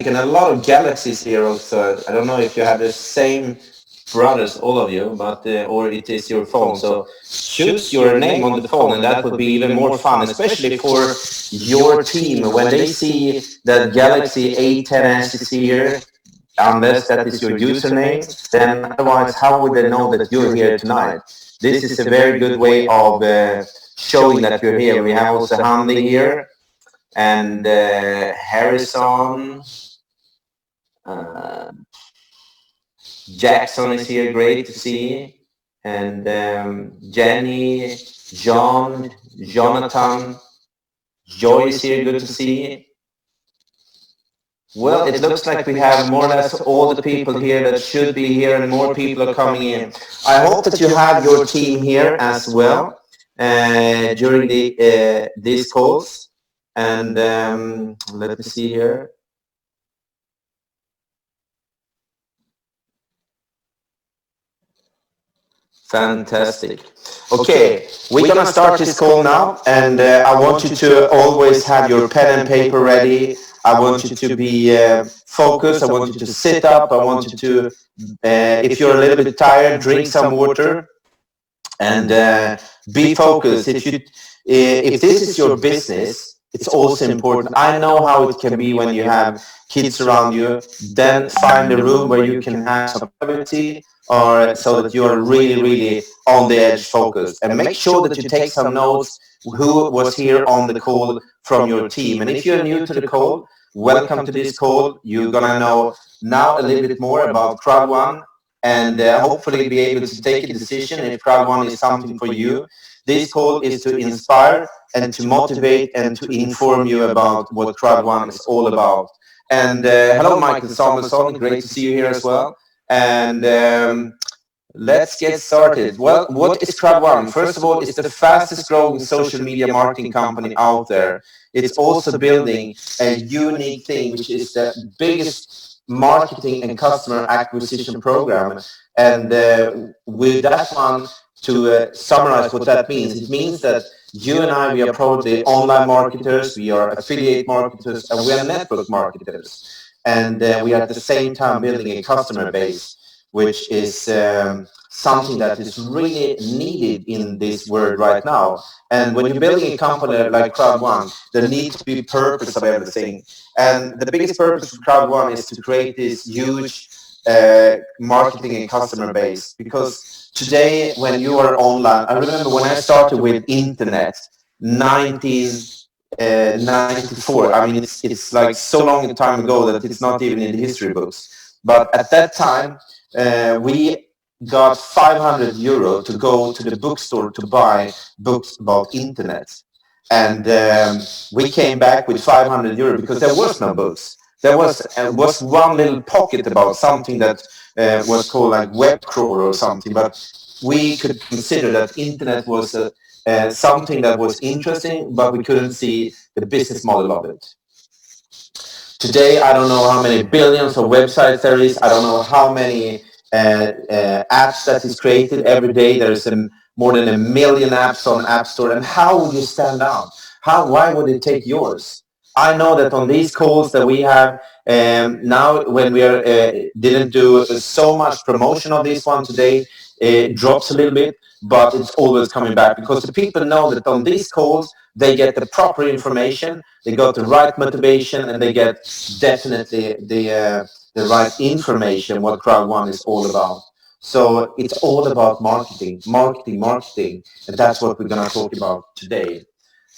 and a lot of galaxies here also. I don't know if you have the same brothers, all of you, but or it is your phone. So choose your name on the phone, and that would be even more fun, especially for your team when they see that Galaxy A10s is here. Unless that is your username, then otherwise, how would they know that you're here tonight? This is a very good way of showing that you're here. We have also Hanley here, and Harrison, uh, Jackson is here, great to see, and Jenny, John, Jonathan, Joy is here, good to see. Well, it looks like we have more or less all the people here that should be here, and more people are coming in. I hope that you have your team here as well during these calls. And let me see here. Fantastic. Okay, we're gonna start this call now, and I want you to always have your pen and paper ready. I want you to be focused. I want you to sit up. I want you to, if you're a little bit tired, drink some water, and be focused. If this is your business, it's also important. I know how it can be when you have kids around you. Then find a room where you can have some privacy, or so that you are really, really on the edge focused. And make sure that you take some notes who was here on the call from your team. And if you're new to the call, welcome to this call. You're gonna know now a little bit more about Crowd1, and hopefully be able to take a decision if Crowd1 is something for you. This call is to inspire and to motivate and to inform you about what Crowd1 is all about. And hello, Michael Samuelsson, great to see you here as well. And let's get started. Well, what is Crowd1? First of all, it's the fastest growing social media marketing company out there. It's also building a unique thing, which is the biggest marketing and customer acquisition program. And with that one, to summarize what that means, it means that you and I, we are probably online marketers, we are affiliate marketers, and we are network marketers. And we are at the same time building a customer base, which is something that is really needed in this world right now. And when you're building a company like Crowd1, there needs to be purpose of everything. And the biggest purpose of Crowd1 is to create this huge marketing and customer base. Because today, when you are online, I remember when I started with internet, 1994. I mean, it's like so long a time ago that it's not even in the history books. But at that time, we got 500 euro to go to the bookstore to buy books about internet. And we came back with 500 euro because there was no books. There was one little pocket about something that was called like web crawler or something, but we could consider that internet was something that was interesting, but we couldn't see the business model of it. Today, I don't know how many billions of websites there is. I don't know how many apps that is created every day. There's more than 1 million apps on App Store. And how would you stand out? Why would it take yours? I know that on these calls that we have now, when we didn't do so much promotion of this one today, it drops a little bit, but it's always coming back because the people know that on these calls, they get the proper information, they got the right motivation, and they get definitely the right information, what Crowd1 is all about. So it's all about marketing, and that's what we're going to talk about today.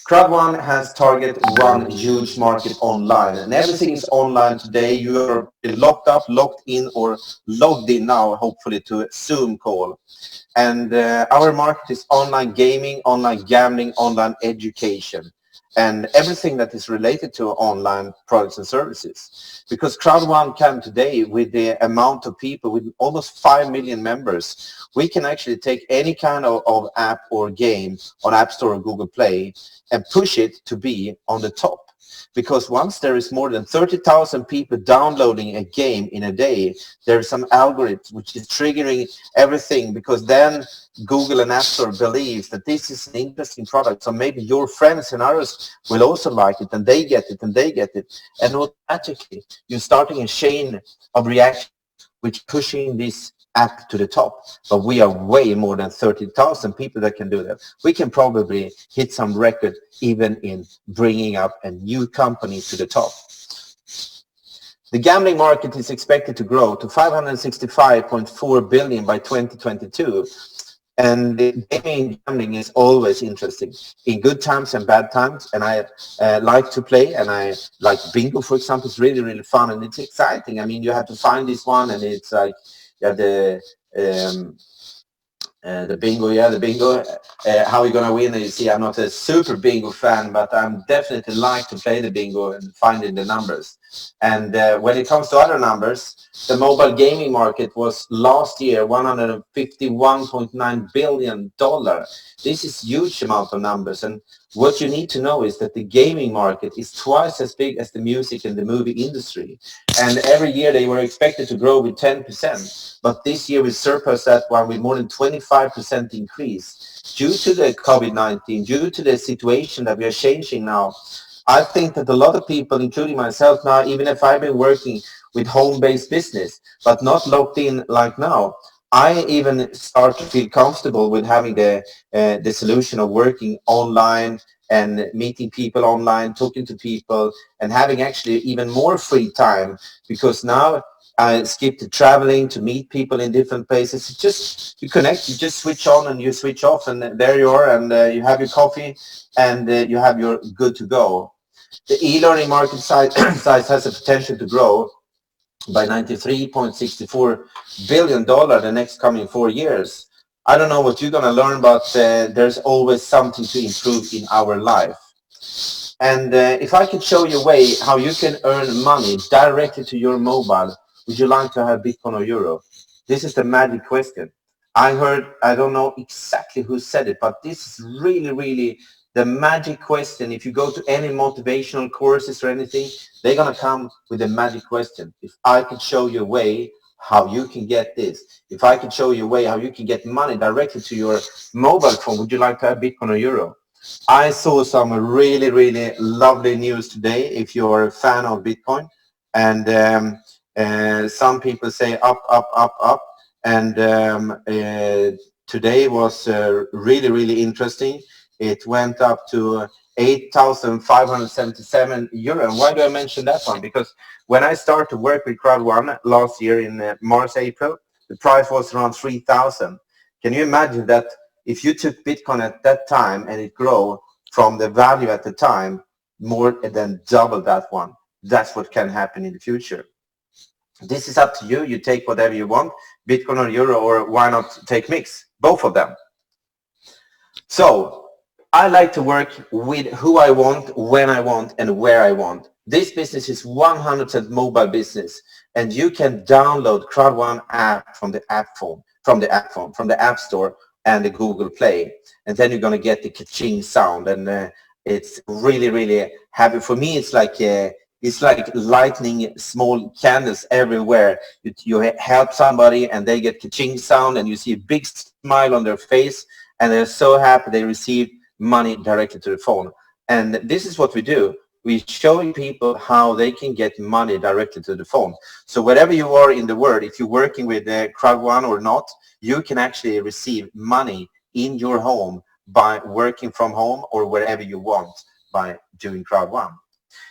Crowd1 has targeted one huge market online, and everything is online today. You are locked up, locked in, or logged in now, hopefully, to a Zoom call. And our market is online gaming, online gambling, online education, and everything that is related to online products and services. Because Crowd1 can today, with the amount of people, with almost 5 million members, we can actually take any kind of app or game on App Store or Google Play and push it to be on the top. because once there is more than 30,000 people downloading a game in a day, there's some algorithm which is triggering everything, because then Google and App Store believes that this is an interesting product, so maybe your friends and others will also like it, and they get it, and they get it, and automatically you're starting a chain of reaction which pushing this app to the top. But we are way more than 30,000 people that can do that. We can probably hit some record even in bringing up a new company to the top. The gambling market is expected to grow to 565.4 billion by 2022. And gambling is always interesting in good times and bad times. And I like to play, and I like bingo, for example. It's really, really fun, and it's exciting. I mean, you have to find this one, and it's like the bingo, the bingo. How are you gonna win? You see, I'm not a super bingo fan, but I'm definitely like to play the bingo and finding the numbers. And when it comes to other numbers, the mobile gaming market was last year $151.9 billion. This is huge amount of numbers. And what you need to know is that the gaming market is twice as big as the music and the movie industry. And every year they were expected to grow with 10%. But this year we surpassed that one with more than 25% increase due to the COVID-19, due to the situation that we are changing now. I think that a lot of people, including myself now, even if I've been working with home-based business, but not locked in like now, I even start to feel comfortable with having the solution of working online and meeting people online, talking to people, and having actually even more free time, because now I skip the traveling to meet people in different places. It's just, you connect, you just switch on and you switch off, and there you are, and you have your coffee, and you have your good to go. The e-learning market size has the potential to grow by $93.64 billion the next coming 4 years. I don't know what you're going to learn, but there's always something to improve in our life. And if I could show you a way how you can earn money directly to your mobile, would you like to have Bitcoin or Euro? This is the magic question. I don't know exactly who said it, but this is really, really the magic question. If you go to any motivational courses or anything, they're going to come with a magic question. If I could show you a way how you can get this, if I could show you a way how you can get money directly to your mobile phone, would you like to have Bitcoin or Euro? I saw some really, really lovely news today if you're a fan of Bitcoin. And some people say up, up, up, up. And today was really, really interesting. It went up to 8,577 euro. And why do I mention that one? Because when I started to work with Crowd1 last year in March, April, the price was around 3,000. Can you imagine that if you took Bitcoin at that time and it grew from the value at the time more than double that one? That's what can happen in the future. This is up to you. You take whatever you want, Bitcoin or Euro, or why not take mix? Both of them. So I like to work with who I want, when I want, and where I want. This business is 100% mobile business, and you can download Crowd1 app from the App Store and the Google Play, and then you're gonna get the ka-ching sound, and it's really, really happy. For me, it's like lightning small candles everywhere. You help somebody, and they get ka-ching sound, and you see a big smile on their face, and they're so happy they receive money directly to the phone. And this is what we do. We show people how they can get money directly to the phone. So wherever you are in the world, if you're working with Crowd1 or not, you can actually receive money in your home by working from home or wherever you want by doing Crowd1.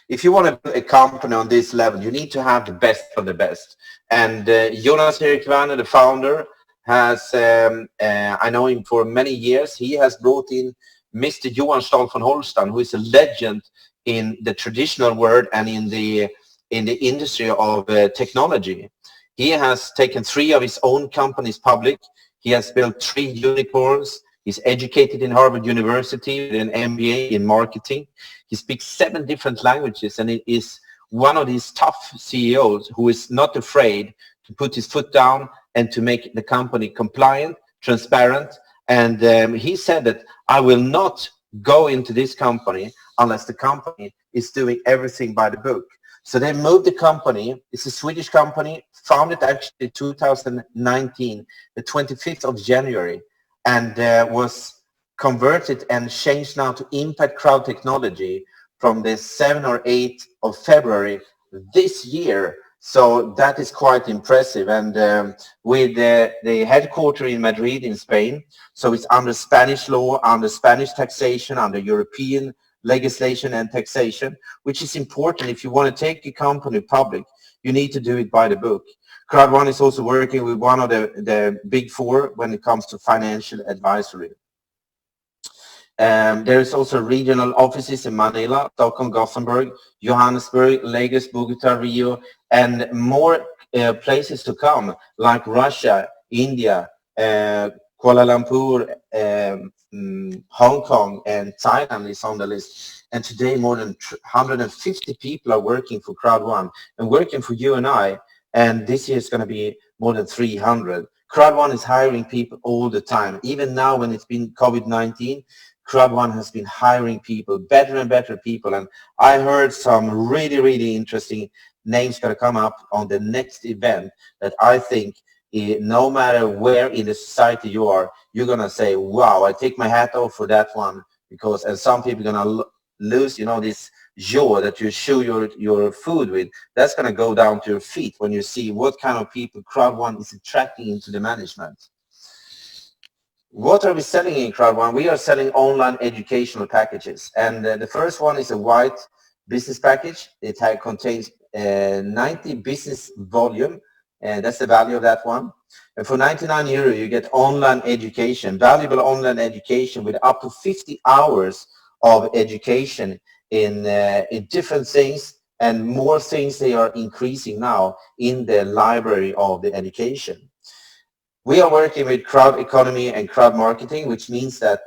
If you want to build a company on this level, you need to have the best of the best. And Jonas Erik Werner, the founder, has, I know him for many years. He has brought in Mr. Johan Stahl von Holstein, who is a legend in the traditional world and in the industry of technology. He has taken 3 of his own companies public. He has built 3 unicorns. He's educated in Harvard University with an MBA in marketing. He speaks 7 different languages, and he is one of these tough CEOs who is not afraid to put his foot down and to make the company compliant, transparent. And he said that I will not go into this company unless the company is doing everything by the book. So they moved the company. It's a Swedish company, founded actually 2019, the 25th of January, and was converted and changed now to Impact Crowd Technology from the 7th or 8th of February this year. So that is quite impressive. And with the headquarters in Madrid in Spain, so it's under Spanish law, under Spanish taxation, under European legislation and taxation, which is important. If you want to take a company public, you need to do it by the book. Crowd1 is also working with one of the big four when it comes to financial advisory. There is also regional offices in Manila, Stockholm, Gothenburg, Johannesburg, Lagos, Bogota, Rio, and more places to come, like Russia, India, Kuala Lumpur, Hong Kong, and Thailand is on the list. And today more than 150 people are working for Crowd1 and working for you and I. And this year is going to be more than 300. Crowd1 is hiring people all the time. Even now when it's been COVID-19, Crowd1 has been hiring people, better and better people. And I heard some really, really interesting names going to come up on the next event that I think no matter where in the society you are, you're going to say, wow, I take my hat off for that one. Because, and some people are going to lose, you know, this jaw that you chew your food with. That's going to go down to your feet when you see what kind of people Crowd1 is attracting into the management. What are we selling in Crowd1? We are selling online educational packages. And the first one is a white business package. It contains 90 business volume, and that's the value of that one. And for €99, you get online education, valuable online education with up to 50 hours of education in different things, and more things they are increasing now in the library of the education. We are working with crowd economy and crowd marketing, which means that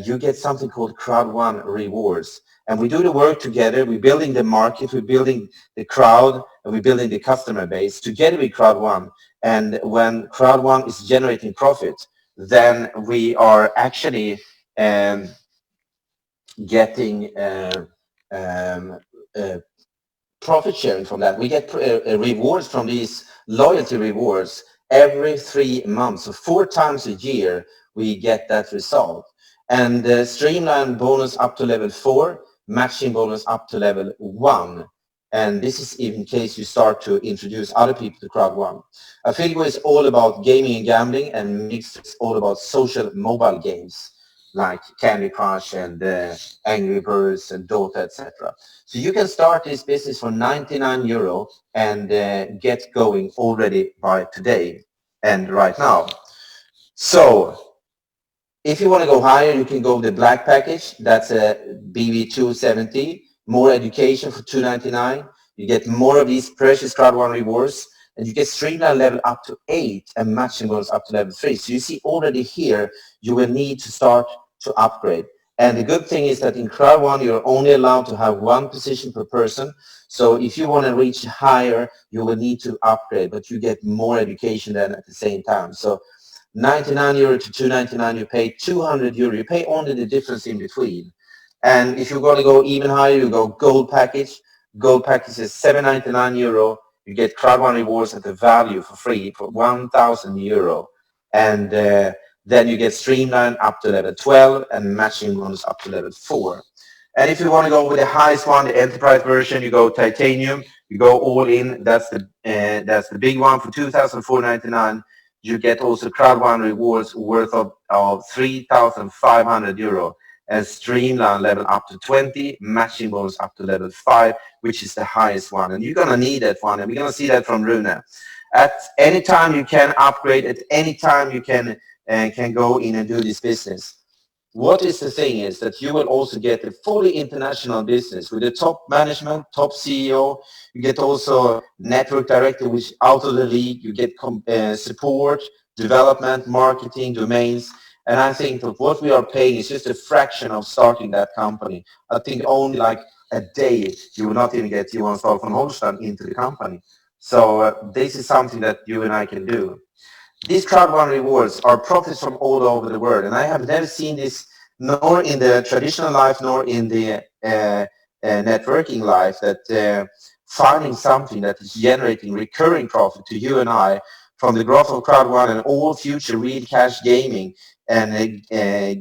you get something called Crowd1 rewards. And we do the work together. We're building the market, we're building the crowd, and we're building the customer base together with Crowd1. And when Crowd1 is generating profit, then we are actually getting profit sharing from that. We get rewards from these loyalty rewards every 3 months. So 4 times a year, we get that result. And streamline bonus up to level 4, matching bonus up to level 1. And this is in case you start to introduce other people to Crowd1. Affiliate is all about gaming and gambling, and Mixed is all about social mobile games like Candy Crush and Angry Birds and Dota, etc. So you can start this business for €99 and get going already by today and right now. So if you want to go higher, you can go with the black package. That's a BB270, more education for $299. You get more of these precious Crowd1 rewards, and you get streamline level up to 8 and matching bonus up to level 3. So you see already here, you will need to start to upgrade. And the good thing is that in Crowd1, you're only allowed to have 1 position per person. So if you want to reach higher, you will need to upgrade, but you get more education then at the same time. So €99 to $299, you pay €200. You pay only the difference in between. And if you're going to go even higher, you go gold package. Gold package is €799. You get Crowd1 rewards at the value for free for €1,000. And then you get streamline up to level 12 and matching bonus up to level 4. And if you want to go with the highest one, the enterprise version, you go titanium. You go all in. That's the big one for €2,499. You get also Crowd1 rewards worth of €3,500 and streamline level up to 20, matching bonus up to level 5, which is the highest one. And you're going to need that one. And we're going to see that from Rune. At any time you can upgrade. At any time you can go in and do this business. What is the thing is that you will also get a fully international business with the top management, top CEO. You get also network director, which out of the league. You get support, development, marketing, domains. And I think that what we are paying is just a fraction of starting that company. I think only like a day you will not even get Johan Stahl von Holstein into the company. So this is something that you and I can do. These Crowd1 rewards are profits from all over the world, and I have never seen this nor in the traditional life nor in the networking life, that finding something that is generating recurring profit to you and I from the growth of Crowd1 and all future real cash gaming and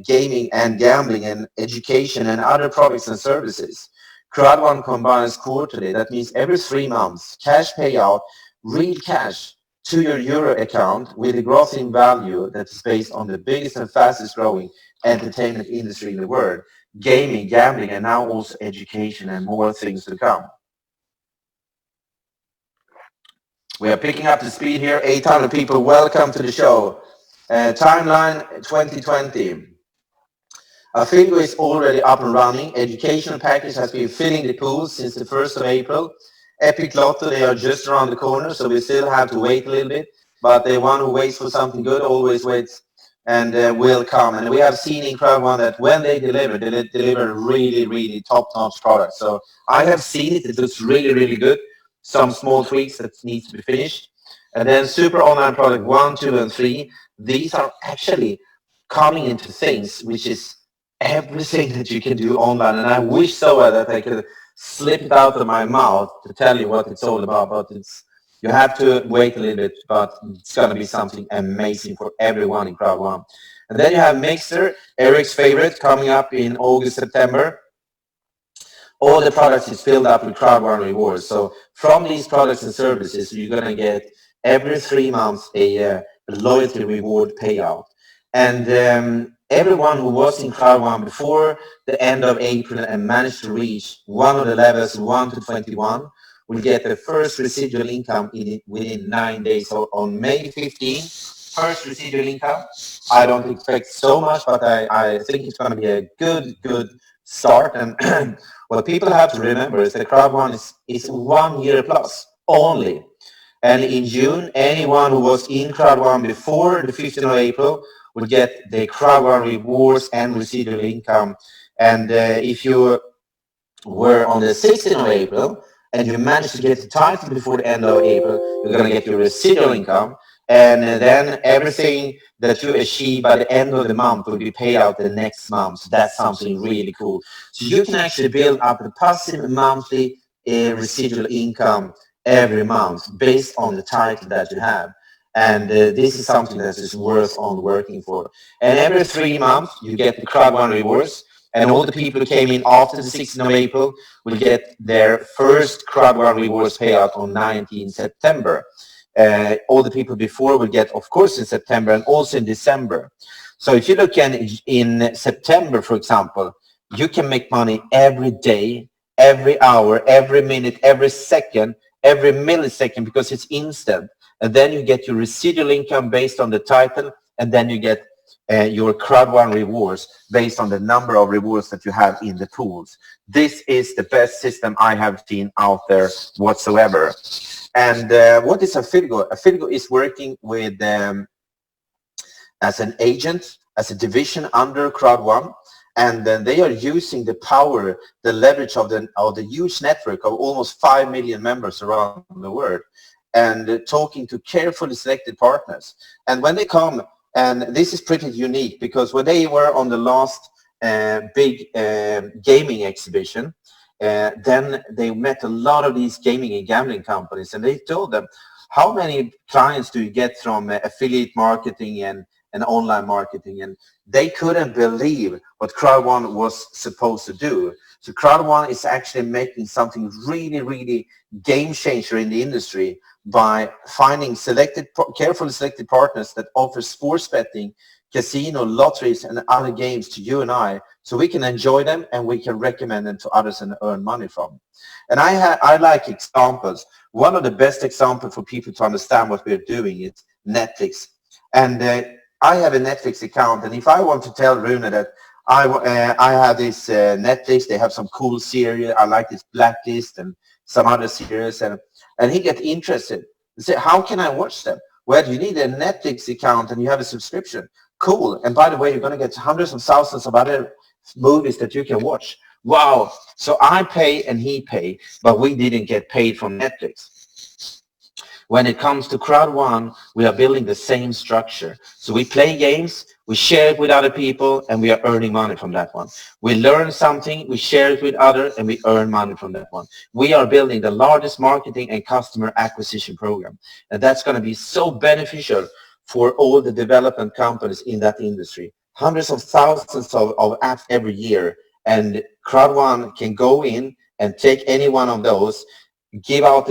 gaming and gambling and education and other products and services. Crowd1 combines quarterly, that means every 3 months, cash payout, real cash to your Euro account with a growth in value that is based on the biggest and fastest growing entertainment industry in the world, gaming, gambling, and now also education and more things to come. We are picking up the speed here. 800 people, welcome to the show. Timeline 2020. Affiliate is already up and running. Educational package has been filling the pools since the 1st of April. Epic Lotto, they are just around the corner, so we still have to wait a little bit. But the one who waits for something good always waits and will come. And we have seen in Crowd1 that when they deliver really, really top-notch products. So I have seen it. It looks really, really good. Some small tweaks that need to be finished. And then Super Online Product 1, 2, and 3. These are actually coming into things which is everything that you can do online. And I wish so that I could slip it out of my mouth to tell you what it's all about. But you have to wait a little bit, but it's going to be something amazing for everyone in Crowd1. And then you have Mixer, Eric's favorite, coming up in August, September. All the products is filled up with Crowd1 rewards. So from these products and services, you're going to get every 3 months a loyalty reward payout. And everyone who was in Crowd1 before the end of April and managed to reach one of the levels 1 to 21 will get the first residual income within 9 days. So on May 15, first residual income. I don't expect so much, but I think it's going to be a good start. And what people have to remember is that Crowd1 is 1 year plus only. And in June, anyone who was in Crowd1 before the 15th of April will get the Crowd1 rewards and residual income. And if you were on the 16th of April and you managed to get the title before the end of April, you're going to get your residual income. And then everything that you achieve by the end of the month will be paid out the next month. So that's something really cool. So you can actually build up a passive monthly residual income every month based on the title that you have. And this is something that is worth on working for. And every 3 months, you get the Crowd1 rewards. And all the people who came in after the 16th of April will get their first Crowd1 rewards payout on 19 September. All the people before will get, of course, in September and also in December. So if you look in September, for example, you can make money every day, every hour, every minute, every second, every millisecond, because it's instant. And then you get your residual income based on the title, and then you get your Crowd1 rewards based on the number of rewards that you have in the pools. This is the best system I have seen out there whatsoever. And what is Affiliate? Affiliate is working with as an agent, as a division under Crowd1, and then they are using the power, the leverage of the huge network of almost 5 million members around the world, and talking to carefully selected partners. And when they come, and this is pretty unique, because when they were on the last big gaming exhibition, then they met a lot of these gaming and gambling companies, and they told them, how many clients do you get from affiliate marketing and online marketing? And they couldn't believe what Crowd1 was supposed to do. So Crowd1 is actually making something really, really game changer in the industry by finding carefully selected partners that offer sports betting, casino, lotteries, and other games to you and I, so we can enjoy them and we can recommend them to others and earn money from. And I like examples. One of the best examples for people to understand what we're doing is Netflix. And I have a Netflix account, and if I want to tell Rune that I have this Netflix, they have some cool series, I like this Blacklist and some other series, and he gets interested. He say, how can I watch them? Well, you need a Netflix account and you have a subscription. Cool. And by the way, you're going to get hundreds of thousands of other movies that you can watch. Wow. So I pay and he pay, but we didn't get paid from Netflix. When it comes to Crowd1, we are building the same structure. So we play games, We share it with other people, and we are earning money from that one. We learn something, we share it with others, and we earn money from that one. We are building the largest marketing and customer acquisition program, and that's going to be so beneficial for all the development companies in that industry. Hundreds of thousands of apps every year, and Crowd1 can go in and take any one of those, give out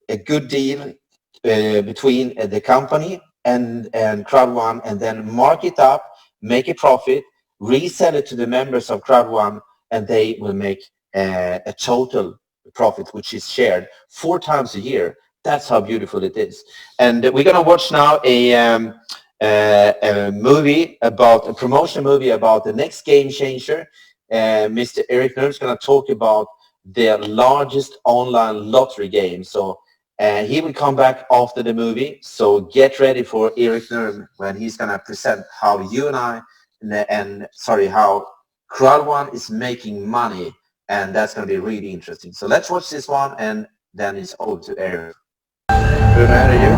a good deal between the company and Crowd1, and then mark it up, make a profit, resell it to the members of Crowd1, and they will make a total profit, which is shared 4 times a year. That's how beautiful it is. And we're going to watch now a movie about, a promotion movie about the next game changer. Mr. Eric Nerd is going to talk about the largest online lottery game. So he will come back after the movie. So get ready for Eric Nerd when he's going to present how you and I, how Crowd1 is making money. And that's going to be really interesting. So let's watch this one, and then it's over to Eric. Good night to you.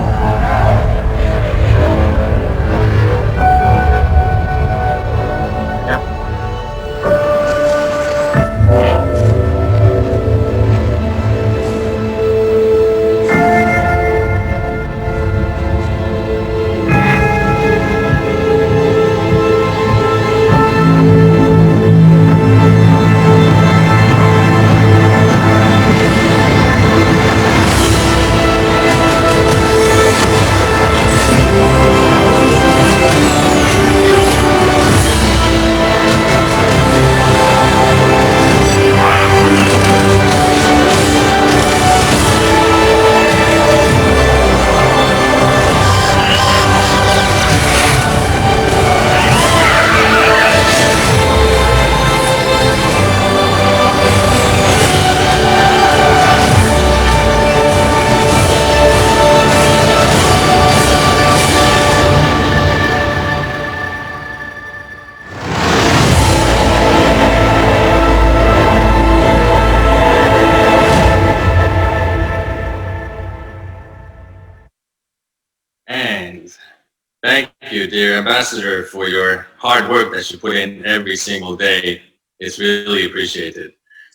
Thank you, dear ambassador, for your hard work that you put in every single day. It's really appreciated.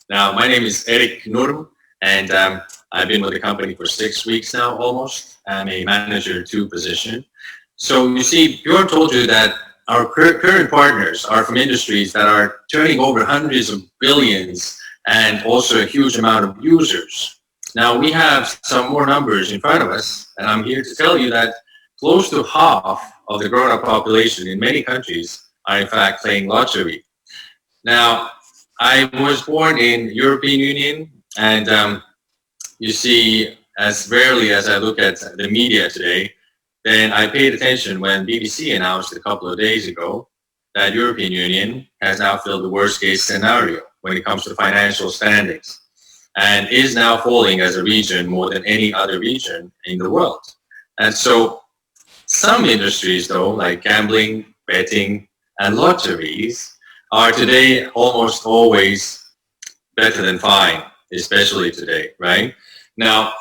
Now, my name is Eric Nurm, and I've been with the company for 6 weeks now, almost. I'm a manager 2 position. So you see, Bjorn told you that our current partners are from industries that are turning over hundreds of billions and also a huge amount of users. Now, we have some more numbers in front of us, and I'm here to tell you that close to half of the grown-up population in many countries are in fact playing lottery. Now, I was born in European Union, and you see, as rarely as I look at the media today, then I paid attention when BBC announced a couple of days ago that European Union has now filled the worst case scenario when it comes to financial standings and is now falling as a region more than any other region in the world. And so some industries, though, like gambling, betting, and lotteries, are today almost always better than fine, especially today, right? Now,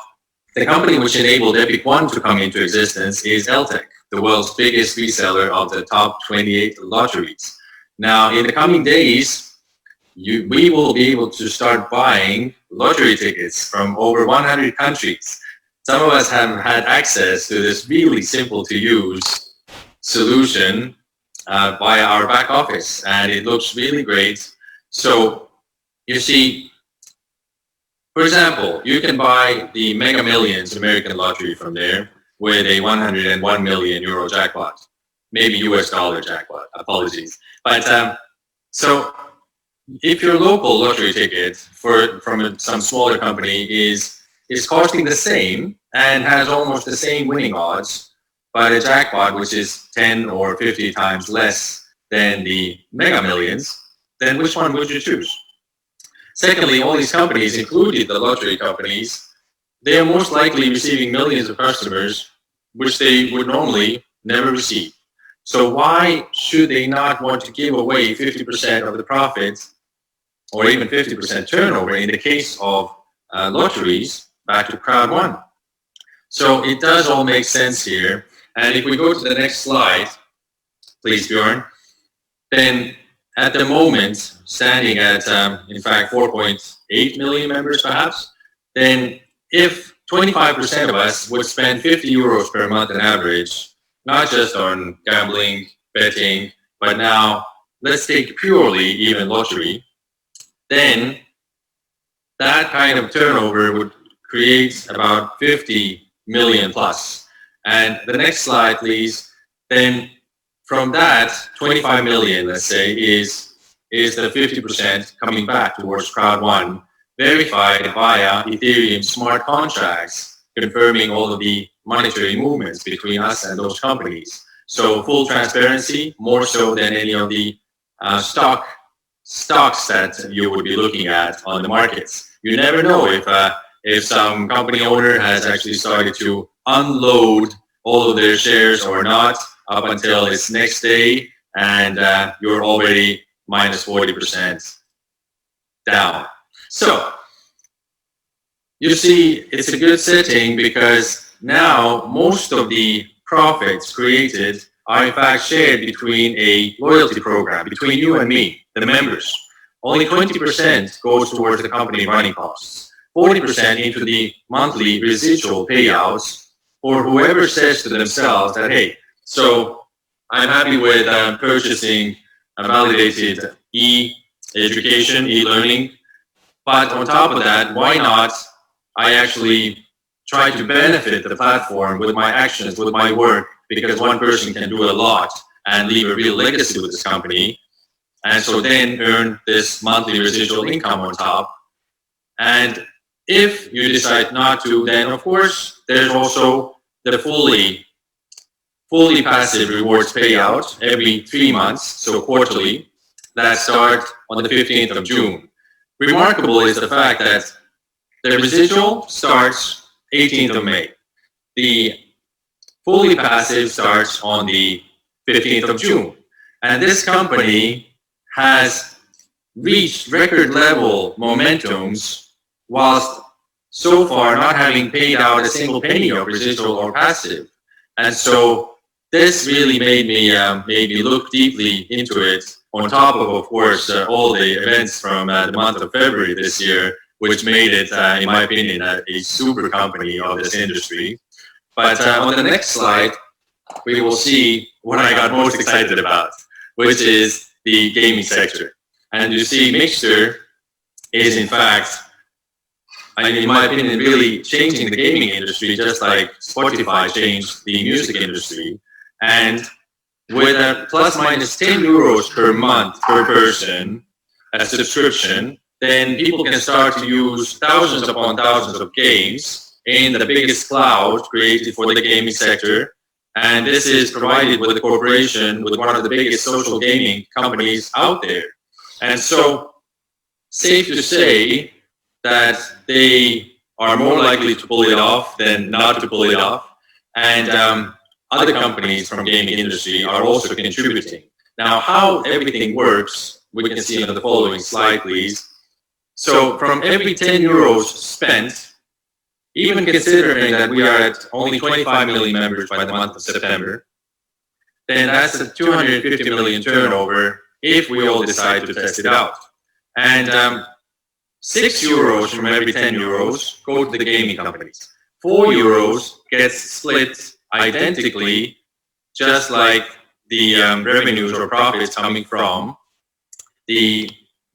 the company which enabled Epic One to come into existence is LTEC, the world's biggest reseller of the top 28 lotteries. Now, in the coming days, we will be able to start buying lottery tickets from over 100 countries. Some of us have had access to this really simple to use solution via our back office, and it looks really great. So you see, for example, you can buy the Mega Millions American lottery from there with a 101 million euro jackpot, maybe US dollar jackpot, apologies. But so if your local lottery ticket from some smaller company is costing the same and has almost the same winning odds, but a jackpot which is 10 or 50 times less than the Mega Millions, then which one would you choose? Secondly, all these companies, including the lottery companies, they are most likely receiving millions of customers, which they would normally never receive. So why should they not want to give away 50% of the profits or even 50% turnover in the case of lotteries back to Crowd1? So it does all make sense here. And if we go to the next slide, please, Bjorn. then at the moment, standing at, in fact, 4.8 million members perhaps, then if 25% of us would spend 50 euros per month on average, not just on gambling, betting, but now let's take purely even lottery, then that kind of turnover would create about 50 million plus. And the next slide, please. Then from that, 25 million, let's say, is the 50% coming back towards Crowd1, verified via Ethereum smart contracts, confirming all of the monetary movements between us and those companies. So full transparency, more so than any of the stocks that you would be looking at on the markets. You never know if some company owner has actually started to unload all of their shares or not up until its next day, and you're already minus 40% down. So you see, it's a good setting because now most of the profits created are in fact shared between a loyalty program, between you and me, the members. Only 20% goes towards the company running costs, 40% into the monthly residual payouts for whoever says to themselves that, hey, so I'm happy with purchasing a validated e-education, e-learning, but on top of that, why not I actually try to benefit the platform with my actions, with my work, because one person can do a lot and leave a real legacy with this company, and so then earn this monthly residual income on top. And if you decide not to, then of course there's also the fully passive rewards payout every 3 months, so quarterly, that start on the 15th of June. Remarkable is the fact that the residual starts 18th of May. The fully passive starts on the 15th of June. And this company has reached record level momentums whilst so far not having paid out a single penny of residual or passive. And so this really made me look deeply into it, on top of course, all the events from the month of February this year, which made it, in my opinion, a super company of this industry. But on the next slide, we will see what I got most excited about, which is the gaming sector. And you see, Mixer is in fact, in my opinion, really changing the gaming industry, just like Spotify changed the music industry. And with a plus minus 10 euros per month per person, a subscription, then people can start to use thousands upon thousands of games in the biggest cloud created for the gaming sector. And this is provided with a corporation with one of the biggest social gaming companies out there. And so, safe to say that they are more likely to pull it off than not to pull it off. And other companies from the gaming industry are also contributing. Now, how everything works, we can see on the following slide, please. So from every 10 euros spent, even considering that we are at only 25 million members by the month of September, then that's a 250 million turnover if we all decide to test it out. And 6 euros from every 10 euros go to the gaming companies. 4 euros gets split identically, just like the revenues or profits coming from the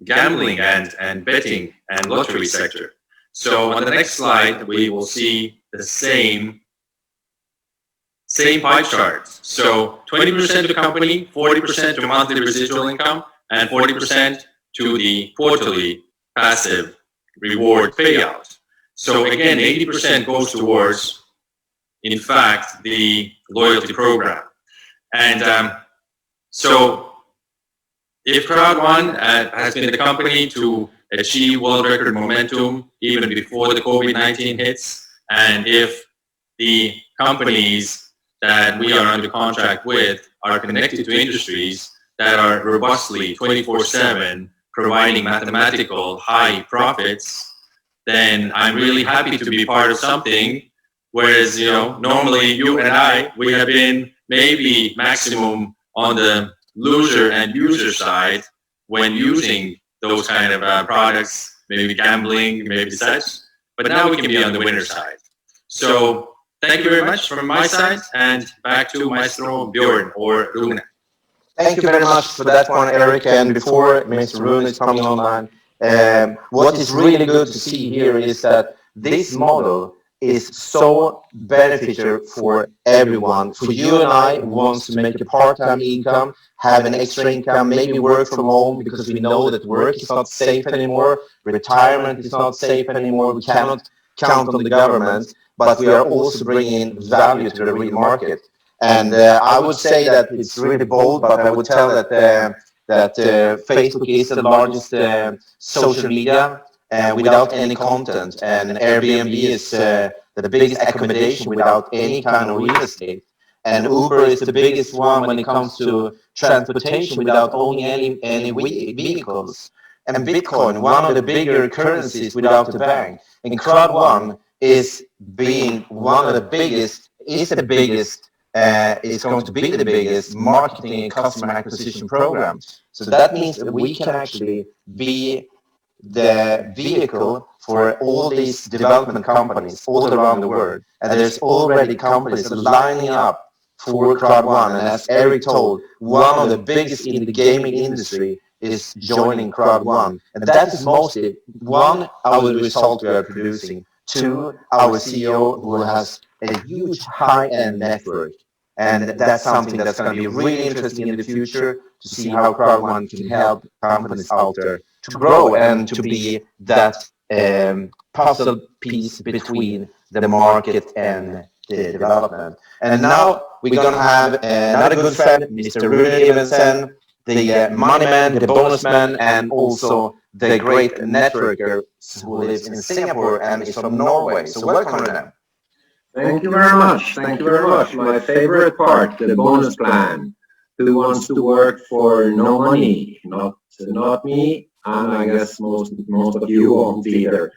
gambling and betting and lottery sector. So on the next slide, we will see the same pie chart. So 20% to company, 40% to monthly residual income, and 40% to the quarterly passive reward payout. So again, 80% goes towards, in fact, the loyalty program. And so if Crowd1 has been the company to achieve world record momentum even before the COVID-19 hits, and if the companies that we are under contract with are connected to industries that are robustly 24/7 providing mathematical high profits, then I'm really happy to be part of something. Whereas, normally you and I, we have been maybe maximum on the loser and user side when using those kind of products, maybe gambling, maybe such. But now we can be on the winner side. So thank you very much from my side, and back to Maestro Björn or Rune. Thank you very much for that one, Eric. And before Mr. Rune is coming online, what is really good to see here is that this model is so beneficial for everyone. For you and I who wants to make a part-time income, have an extra income, maybe work from home because we know that work is not safe anymore, retirement is not safe anymore, we cannot count on the government, but we are also bringing value to the real market. And I would say that it's really bold, but I would tell that Facebook is the largest social media without any content, and Airbnb is the biggest accommodation without any kind of real estate, and Uber is the biggest one when it comes to transportation without owning any vehicles, and Bitcoin, one of the bigger currencies without the bank, and Crowd1 is being one of the biggest, is going to be the biggest marketing and customer acquisition program. So that means that we can actually be the vehicle for all these development companies all around the world. And there's already companies lining up for Crowd1. And as Eric told, one of the biggest in the gaming industry is joining Crowd1. And that is mostly, one, our result we are producing, two, our CEO who has a huge high-end network. And that's something that's going to be really interesting in the future to see how Crowd1 can help companies out there to grow and to be that puzzle piece between the market and the development. And now we're going to have another good friend, Mr. Rune Evensen, the money man, the bonus man, and also the great networker who lives in Singapore and is from Norway. So welcome, Rune. Thank you very much. Thank you very much. My favorite part, the bonus plan. Who wants to work for no money? Not me, and I guess most of you won't either.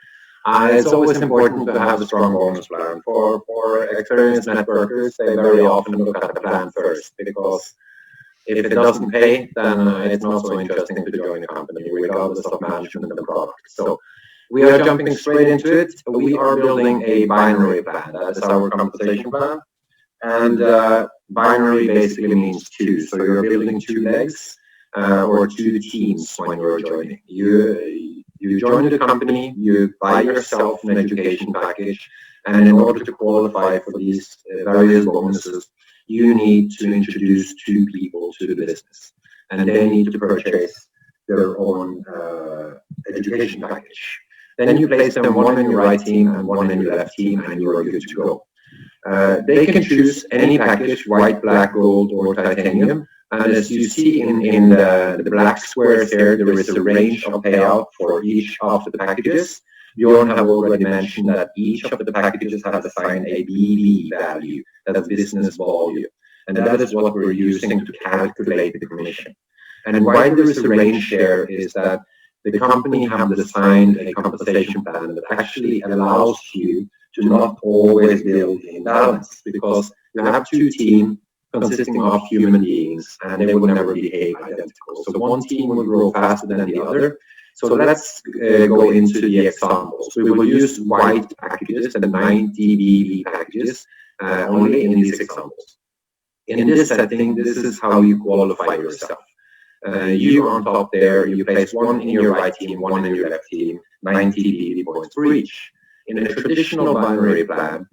It's always important to have a strong bonus plan. For experienced networkers, they very often look at the plan first, because if it doesn't pay, then it's not so interesting to join the company, regardless of management and the product. So we are jumping straight into it. We are building a binary plan. That is our compensation plan. And binary basically means two. So you're building two legs or two teams when you're joining. You join the company, you buy yourself an education package, and in order to qualify for these various bonuses, you need to introduce two people to the business. And they need to purchase their own education package. Then you place them one in your right team and one in your left team, and you are good to go. They can choose any package, white, black, gold, or titanium. And as you see in the black squares here, there is a range of payout for each of the packages. Bjorn have already mentioned that each of the packages has assigned a BV value, that's business volume. And that is what we're using to calculate the commission. And why there is a range there is that the company have designed a compensation plan that actually allows you to not always build in balance, because you have two teams consisting of human beings, and they will never behave identical. So one team will grow faster than the other. So let's go into the examples. We will use white packages and 90 BV packages only in these examples. In this setting, this is how you qualify yourself. You on top there, you place one in your right team, one in your left team, 90 BV points for each. In a traditional binary plan,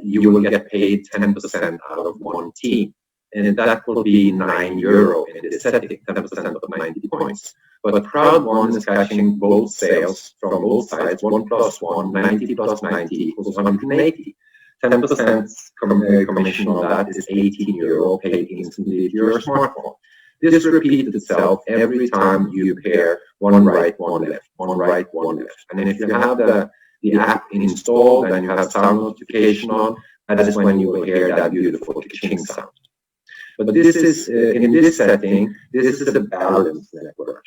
you will get paid 10% out of one team. And that will be €9 in this setting, 10% of 90 points. But Crowd1 is catching both sales from both sides, 1 plus 1, 90 plus 90 equals 180. 10% commission on that is €18 paid instantly to your smartphone. This repeats itself every time you pair one right, one left, one right, one left. And if you have the app installed and you have sound notification on, that is when you will hear that beautiful ching sound. But this is, in this setting, this is a balanced network.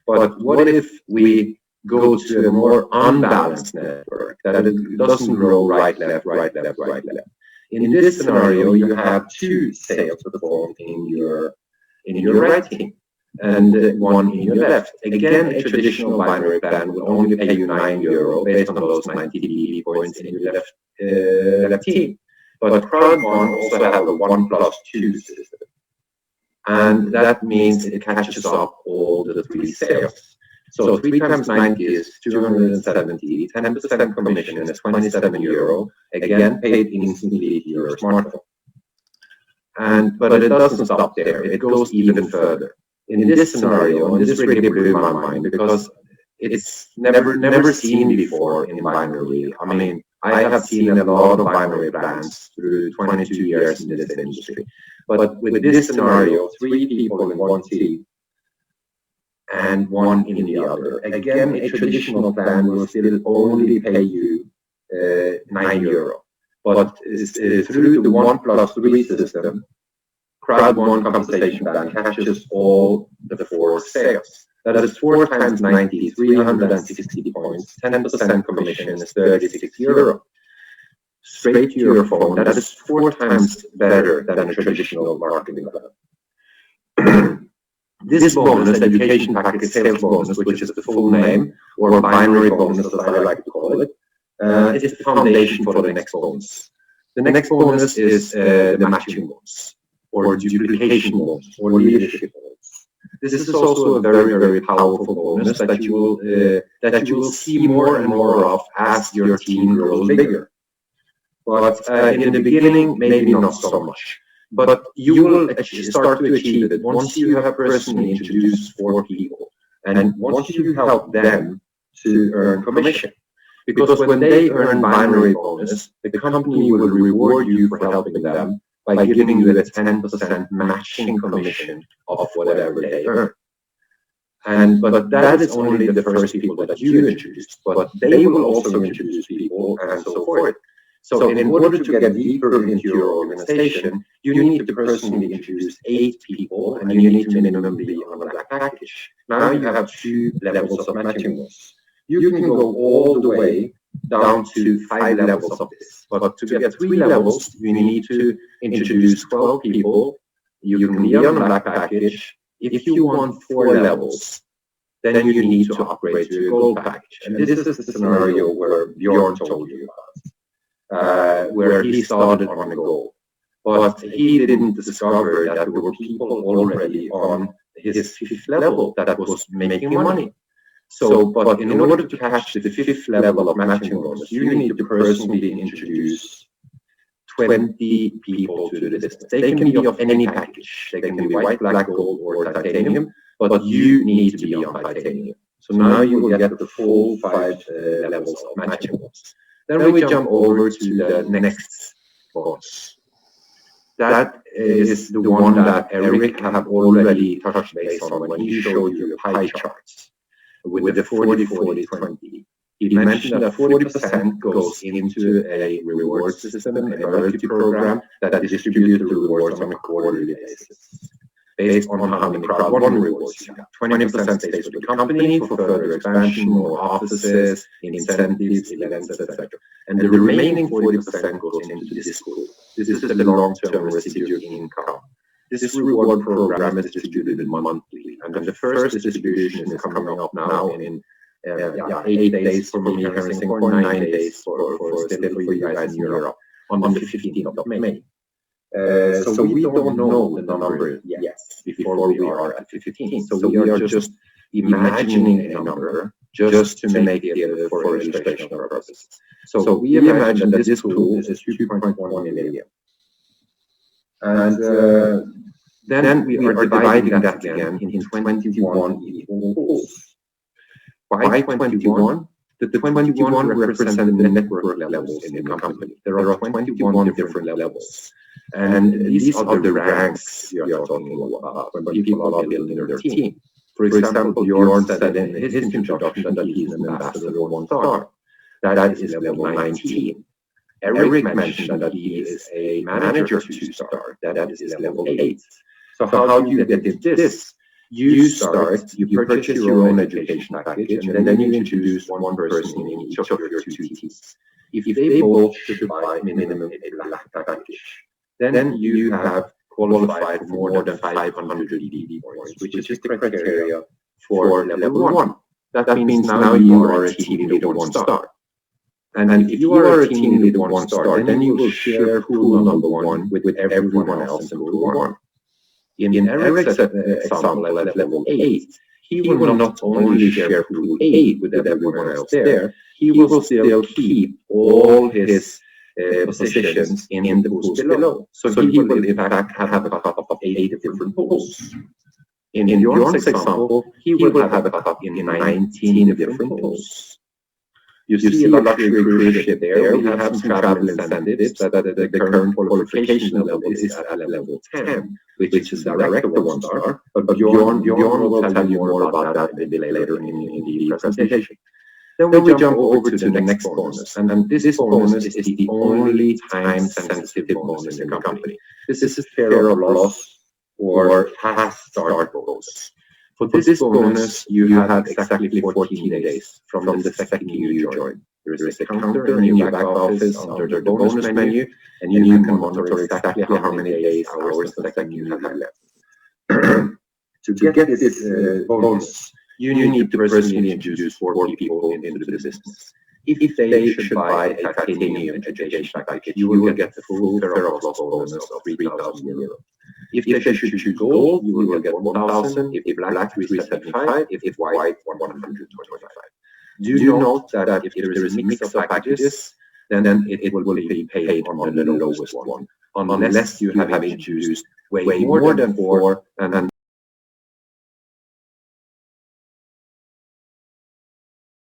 But what if we go to a more unbalanced network that it doesn't grow right, left, right, left, right, left? In this scenario, you have two sales performed in your in your right team and one in your left. Again, a traditional binary plan will only pay you €9 based on those 90 DB points in your left team. But Crowd1 also have a 1+2 system. And that means it catches up all the 3 sales. So 3 times 90 is 270, 10% commission is €27, again paid instantly to your smartphone. But it doesn't stop there, it goes even further. In this scenario, and this really blew my mind because it's never seen before in binary. I mean, I have seen a lot of binary plans through 22 years in this industry. But with this scenario, 3 people in one team and 1 in the other. Again, a traditional plan will still only pay you €9. But through the 1+3 system, Crowd1 compensation plan catches all the 4 sales. That is 4 times 90, 360 points, 10% commission is €36. Straight to your phone, that is 4 times better than a traditional marketing plan. This bonus, education package sales bonus, which is the full name, or binary bonus as I like to call it, is the foundation for the next bonus. The next bonus is the matching bonus, or duplication bonus, or leadership bonus. This is also a very, very powerful bonus that you will see more and more of as your team grows bigger. But in the beginning, maybe not so much. But you will start to achieve it once you have personally introduced 4 people, and once you help them to earn commission. Because when they earn binary bonus, the company will reward you for helping them by giving you a 10% matching commission of whatever they earn. But that is only the first people that you introduce, but they will also introduce people and so forth. So in order to get deeper into your organization, you need to personally introduce 8 people, and you need to minimally be on a black package. Now you have 2 levels of matching bonus. You can go all the way down to 5 levels of this. But to get 3 levels, you need to introduce 12 people. You can be on a black package. If you want 4 levels, then you need to upgrade to a gold package. And this is the scenario where Bjorn told you about, where he started on a gold. But he didn't discover that there were people already on his 5th level that was making money. But in order to catch the 5th level of matching bonus, you need to personally introduce 20 people to the business. They can be of any package. They can be white, black, gold, or titanium, but you need to be on titanium. So now you will get the full 5 levels of matching bonus. Then we jump over to the next bonus. That is the one that Eric have already touched base on when he showed you the pie charts with the 40-40-20. He mentioned that 40% goes into a reward system, a loyalty program that distributes the rewards on a quarterly basis, based on how many Crowd1 rewards you have. 20% stays with the company for further expansion, more offices, incentives, events, etc. And the remaining 40% goes into this pool. This is the long-term residual income. This reward program is distributed monthly, and the first distribution is coming up now in 8 days for me here in Singapore, 9 days for you guys in Europe on the 15th of May. So we don't know the number yet before we are at 15. So we are just imagining a number just to make it for illustration purposes. So we imagine that this pool is 2.1 million. And then we are dividing that again into 21 equal pools. Why 21? The 21 represent the network levels in the company. There are 21 different levels. And these are the ranks we are talking about when people are building their team. For example, Bjorn said in his introduction that he's an ambassador 1 star. That is level 19. Eric mentioned that he is a manager 2 star. That is level 8. So how do you get this? You purchase your own education package, and then you introduce 1 person in each of your 2 teams. If they both should buy minimum a black package, then you have qualify for more than 500 DD points, which is the criteria for level 1. That means now you are a team leader 1 star. And if you are a team leader 1 star, then you will share pool number 1 with everyone else in pool 1. In Eric's example at level 8, he will not only share pool 8 with everyone else there, he will still keep all his positions in the pools below. So he will in fact have a cup of 8 different pools. In Bjorn's example, he will have a cup in 19 different pools. You see a luxury cruise ship there. We have some travel incentives that the current qualification level is at level 10, which is director 1 star. But Bjorn will tell you more about that a bit later in the presentation. Then we jump over to the next bonus, and this bonus is the only time-sensitive bonus in the company. This is fear of loss or past start bonus. For this bonus, you have exactly 14 days from the second you join. There is a counter in your back office under the bonus menu, and you can monitor exactly how many days, hours, the second you have left. To get this bonus, you need to personally introduce 4 people into the business. If they should buy a titanium education package, you will get the full fear of loss bonus of 3,000 euros. If they should choose gold, you will get 1,000. If black, 375. If white, 125. Do note that if there is a mix of packages, then it will be paid on the lowest one, unless you have introduced way more than 4, and then